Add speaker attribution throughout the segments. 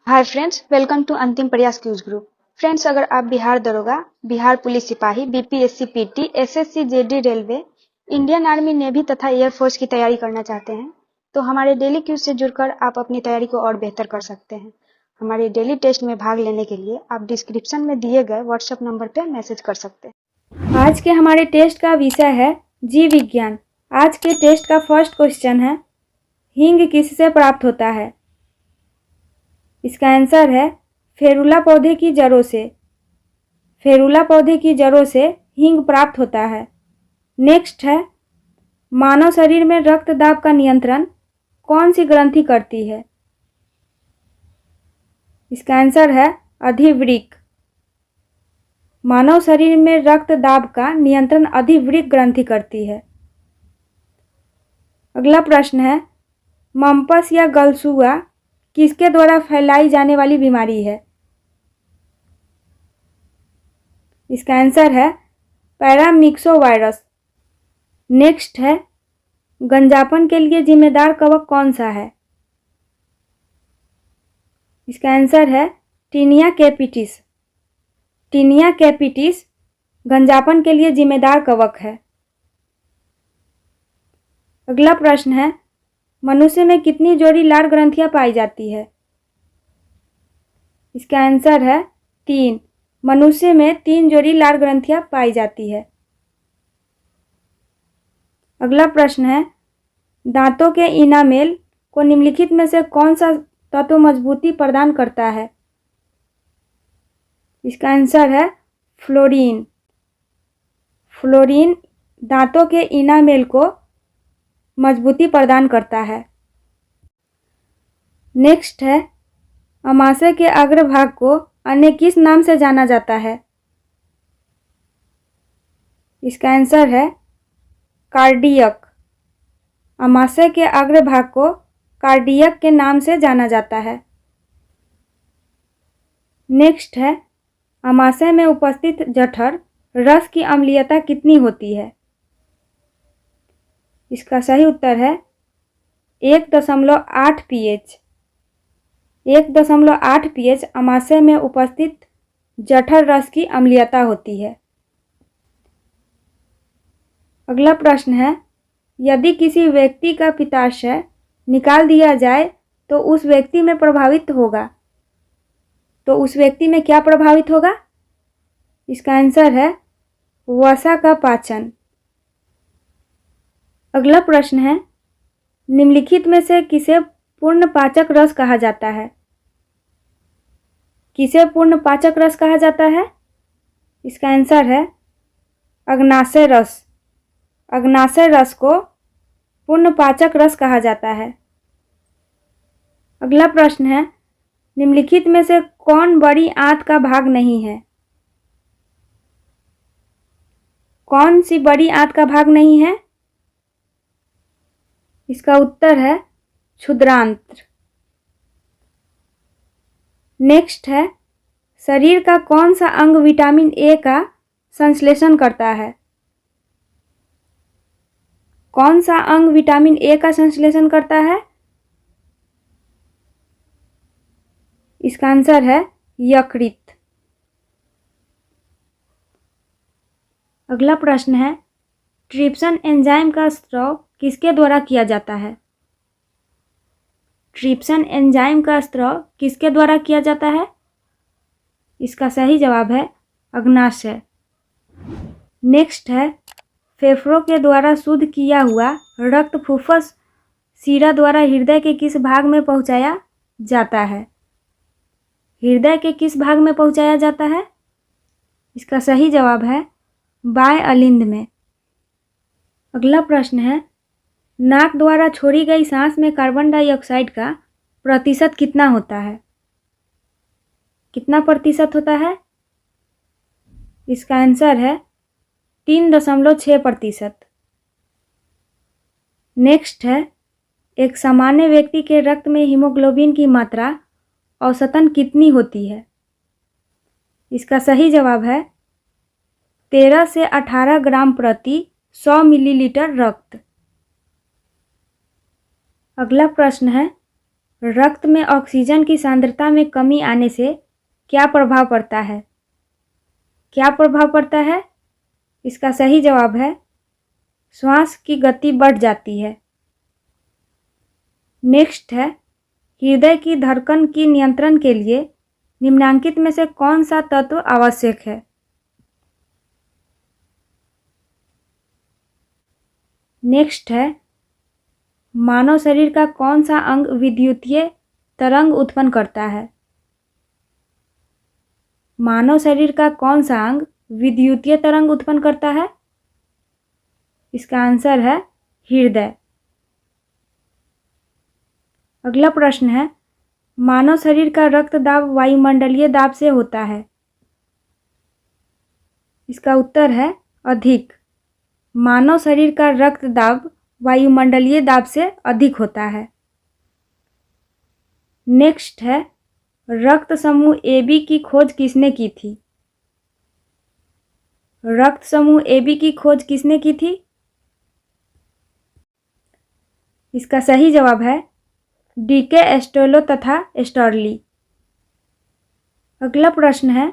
Speaker 1: Hi friends, welcome to अंतिम प्रयास cues group. Friends, अगर आप बिहार दरोगा, बिहार पुलिस सिपाही, BPSC PT, SSC JD railway, Indian army navy तथा एयरफोर्स की तैयारी करना चाहते हैं तो हमारे डेली क्यूज से जुड़कर आप अपनी तैयारी को और बेहतर कर सकते हैं। हमारे डेली टेस्ट में भाग लेने के लिए आप डिस्क्रिप्शन में दिए गए व्हाट्सएप नंबर पर मैसेज कर सकते हैं।
Speaker 2: आज के हमारे टेस्ट का विषय है जीव विज्ञान। आज के टेस्ट का फर्स्ट क्वेश्चन है, हींग किससे प्राप्त होता है? इसका आंसर है फेरुला पौधे की जड़ों से। फेरुला पौधे की जड़ों से हींग प्राप्त होता है। नेक्स्ट है, मानव शरीर में रक्त दाब का नियंत्रण कौन सी ग्रंथि करती है? इसका आंसर है अधिवृक्क। मानव शरीर में रक्त दाब का नियंत्रण अधिवृक्क ग्रंथि करती है। अगला प्रश्न है, मम्पस या गलसुआ किसके द्वारा फैलाई जाने वाली बीमारी है? इसका आंसर है पैरामिक्सोवायरस। नेक्स्ट है, गंजापन के लिए जिम्मेदार कवक कौन सा है? इसका आंसर है टीनिया कैपिटिस। टीनिया कैपिटिस गंजापन के लिए जिम्मेदार कवक है। अगला प्रश्न है, मनुष्य में कितनी जोड़ी लार ग्रंथियां पाई जाती है? इसका आंसर है 3। मनुष्य में 3 जोड़ी लार ग्रंथियां पाई जाती है। अगला प्रश्न है, दांतों के इनामेल को निम्नलिखित में से कौन सा तत्व मजबूती प्रदान करता है? इसका आंसर है फ्लोरीन। फ्लोरीन दांतों के इनामेल को मजबूती प्रदान करता है। नेक्स्ट है, अमाशय के अग्रभाग को अन्य किस नाम से जाना जाता है? इसका आंसर है कार्डियक। अमाशय के अग्रभाग को कार्डियक के नाम से जाना जाता है। नेक्स्ट है, अमाशय में उपस्थित जठर रस की अम्लीयता कितनी होती है? इसका सही उत्तर है 1.8 pH। 1.8 pH अमाशय में उपस्थित जठर रस की अम्लीयता होती है। अगला प्रश्न है, यदि किसी व्यक्ति का पित्ताशय निकाल दिया जाए तो उस व्यक्ति में क्या प्रभावित होगा? इसका आंसर है वसा का पाचन। अगला प्रश्न है, निम्नलिखित में से किसे पूर्णपाचक रस कहा जाता है? किसे पूर्णपाचक रस कहा जाता है? इसका आंसर है अग्नाशय रस। अग्नाशय रस को पूर्णपाचक रस कहा जाता है। अगला प्रश्न है, निम्नलिखित में से कौन बड़ी आंत का भाग नहीं है? कौन सी बड़ी आंत का भाग नहीं है? इसका उत्तर है क्षुद्रांत्र। नेक्स्ट है, शरीर का कौन सा अंग विटामिन ए का संश्लेषण करता है? कौन सा अंग विटामिन ए का संश्लेषण करता है? इसका आंसर है यकृत। अगला प्रश्न है, ट्रिप्सन एंजाइम का स्राव किसके द्वारा किया जाता है? ट्रिप्सन एंजाइम का स्राव किसके द्वारा किया जाता है? इसका सही जवाब है अग्नाशय। नेक्स्ट है, फेफड़ों के द्वारा शुद्ध किया हुआ रक्त फुफ्फुस शिरा द्वारा हृदय के किस भाग में पहुंचाया जाता है? हृदय के किस भाग में पहुंचाया जाता है? इसका सही जवाब है बाएं अलिंद में। अगला प्रश्न है, नाक द्वारा छोड़ी गई सांस में कार्बन डाइऑक्साइड का प्रतिशत कितना होता है? कितना प्रतिशत होता है? इसका आंसर है 3.6%। नेक्स्ट है, एक सामान्य व्यक्ति के रक्त में हीमोग्लोबिन की मात्रा औसतन कितनी होती है? इसका सही जवाब है 13 से 18 ग्राम प्रति 100 मिलीलीटर रक्त। अगला प्रश्न है, रक्त में ऑक्सीजन की सांद्रता में कमी आने से क्या प्रभाव पड़ता है? क्या प्रभाव पड़ता है? इसका सही जवाब है श्वास की गति बढ़ जाती है। नेक्स्ट है, हृदय की धड़कन की नियंत्रण के लिए निम्नलिखित में से कौन सा तत्व आवश्यक है? नेक्स्ट है, मानव शरीर का कौन सा अंग विद्युतीय तरंग उत्पन्न करता है? मानव शरीर का कौन सा अंग विद्युतीय तरंग उत्पन्न करता है? इसका आंसर है हृदय। अगला प्रश्न है, मानव शरीर का रक्तदाब वायुमंडलीय दाब से होता है? इसका उत्तर है अधिक। मानव शरीर का रक्तदाब वायुमंडलीय दाब से अधिक होता है। नेक्स्ट है, रक्त समूह AB की खोज किसने की थी? रक्त समूह AB की खोज किसने की थी? इसका सही जवाब है DK एस्टोलो तथा एस्टर्ली। अगला प्रश्न है,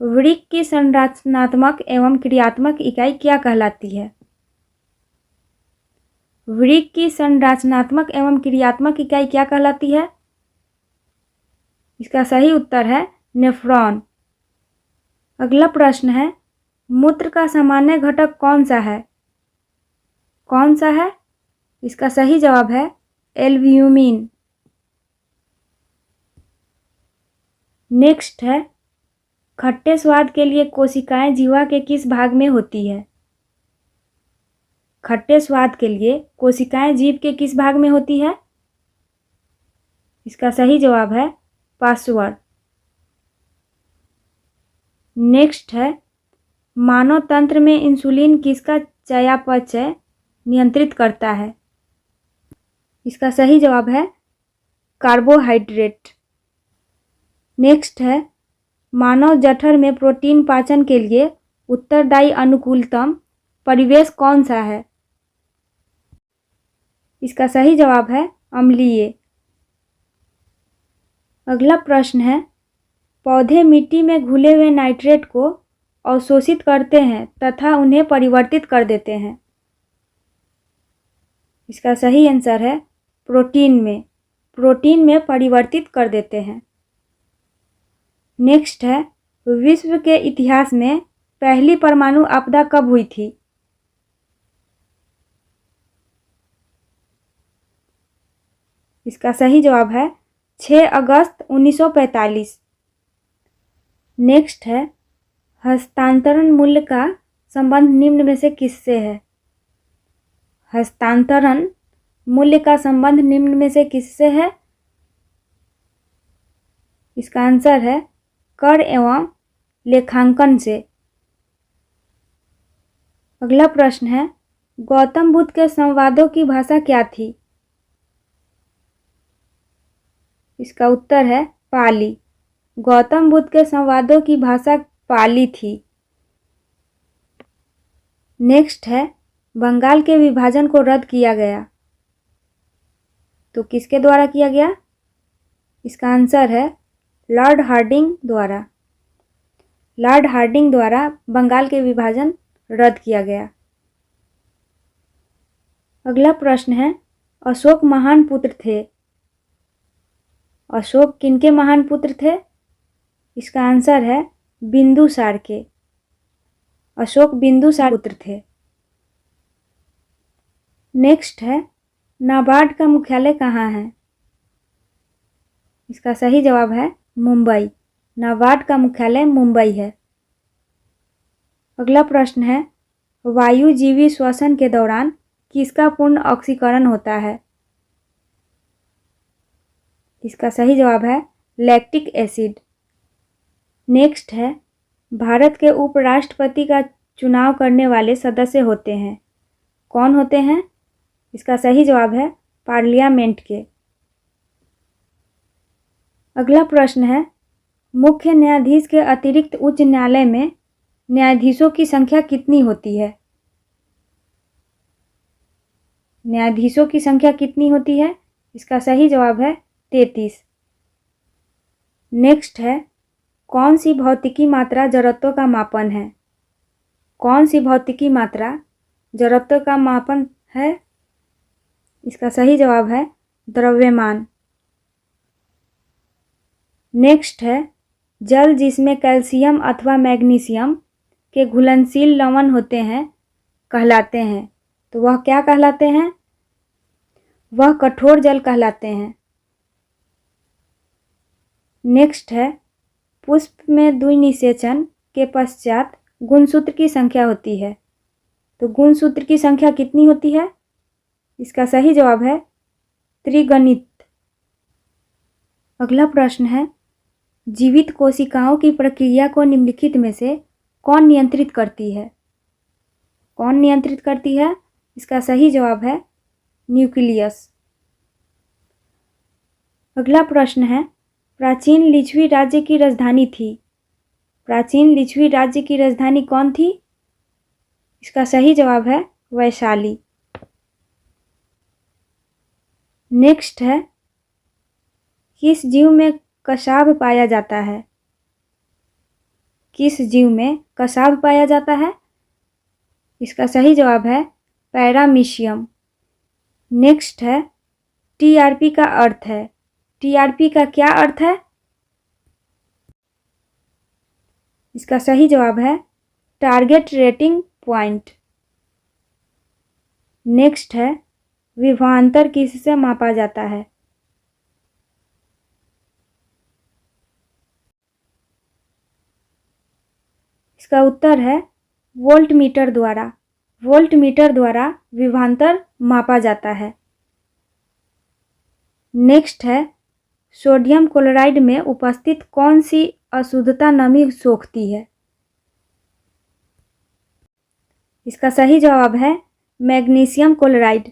Speaker 2: वृक्क की संरचनात्मक एवं क्रियात्मक इकाई क्या कहलाती है? वृक्क की संरचनात्मक एवं क्रियात्मक इकाई क्या कहलाती है? इसका सही उत्तर है नेफ्रॉन। अगला प्रश्न है, मूत्र का सामान्य घटक कौन सा है? कौन सा है? इसका सही जवाब है एल्ब्यूमिन। नेक्स्ट है, खट्टे स्वाद के लिए कोशिकाएं जीवा के किस भाग में होती है? खट्टे स्वाद के लिए कोशिकाएं जीभ के किस भाग में होती है? इसका सही जवाब है पार्श्वर। नेक्स्ट है, मानव तंत्र में इंसुलिन किसका चयापचय नियंत्रित करता है? इसका सही जवाब है कार्बोहाइड्रेट। नेक्स्ट है, मानव जठर में प्रोटीन पाचन के लिए उत्तरदायी अनुकूलतम परिवेश कौन सा है? इसका सही जवाब है अम्लीय। अगला प्रश्न है, पौधे मिट्टी में घुले हुए नाइट्रेट को अवशोषित करते हैं तथा उन्हें परिवर्तित कर देते हैं। इसका सही आंसर है प्रोटीन में परिवर्तित कर देते हैं। नेक्स्ट है, विश्व के इतिहास में पहली परमाणु आपदा कब हुई थी? इसका सही जवाब है 6 अगस्त 1945। नेक्स्ट है, हस्तांतरण मूल्य का संबंध निम्न में से किससे है? हस्तांतरण मूल्य का संबंध निम्न में से किससे है? इसका आंसर है कर एवं लेखांकन से। अगला प्रश्न है, गौतम बुद्ध के संवादों की भाषा क्या थी? इसका उत्तर है पाली। गौतम बुद्ध के संवादों की भाषा पाली थी। नेक्स्ट है, बंगाल के विभाजन को रद्द किया गया तो किसके द्वारा किया गया? इसका आंसर है लॉर्ड हार्डिंग द्वारा। लॉर्ड हार्डिंग द्वारा बंगाल के विभाजन रद्द किया गया। अगला प्रश्न है, अशोक महान पुत्र थे। अशोक किनके महान पुत्र थे? इसका आंसर है बिंदुसार के। अशोक बिंदुसार पुत्र थे। नेक्स्ट है, नाबार्ड का मुख्यालय कहाँ है? इसका सही जवाब है मुंबई। नाबार्ड का मुख्यालय मुंबई है। अगला प्रश्न है, वायुजीवी श्वसन के दौरान किसका पूर्ण ऑक्सीकरण होता है? इसका सही जवाब है लैक्टिक एसिड। नेक्स्ट है, भारत के उपराष्ट्रपति का चुनाव करने वाले सदस्य होते हैं। कौन होते हैं? इसका सही जवाब है पार्लियामेंट के। अगला प्रश्न है, मुख्य न्यायाधीश के अतिरिक्त उच्च न्यायालय में न्यायाधीशों की संख्या कितनी होती है? न्यायाधीशों की संख्या कितनी होती है? इसका सही जवाब है 33। नेक्स्ट है, कौन सी भौतिकी मात्रा जड़त्व का मापन है? कौन सी भौतिकी मात्रा जड़त्व का मापन है? इसका सही जवाब है द्रव्यमान। नेक्स्ट है, जल जिसमें कैल्शियम अथवा मैग्नीशियम के घुलनशील लवण होते हैं कहलाते हैं, तो वह क्या कहलाते हैं? वह कठोर जल कहलाते हैं। नेक्स्ट है, पुष्प में द्विनिषेचन के पश्चात गुणसूत्र की संख्या होती है, तो गुणसूत्र की संख्या कितनी होती है? इसका सही जवाब है त्रिगणित। अगला प्रश्न है, जीवित कोशिकाओं की प्रक्रिया को निम्नलिखित में से कौन नियंत्रित करती है? कौन नियंत्रित करती है? इसका सही जवाब है न्यूक्लियस। अगला प्रश्न है, प्राचीन लिच्छवी राज्य की राजधानी थी। प्राचीन लिच्छवी राज्य की राजधानी कौन थी? इसका सही जवाब है वैशाली। नेक्स्ट है, किस जीव में कसाव पाया जाता है? किस जीव में कसाव पाया जाता है? इसका सही जवाब है पैरामीशियम। नेक्स्ट है, टीआरपी का अर्थ है। टीआरपी का क्या अर्थ है? इसका सही जवाब है टारगेट रेटिंग पॉइंट। नेक्स्ट है, विभवांतर किससे मापा जाता है? इसका उत्तर है वोल्टमीटर द्वारा। वोल्टमीटर द्वारा विभवांतर मापा जाता है। नेक्स्ट है, सोडियम क्लोराइड में उपस्थित कौन सी अशुद्धता नमी सोखती है? इसका सही जवाब है मैग्नीशियम क्लोराइड।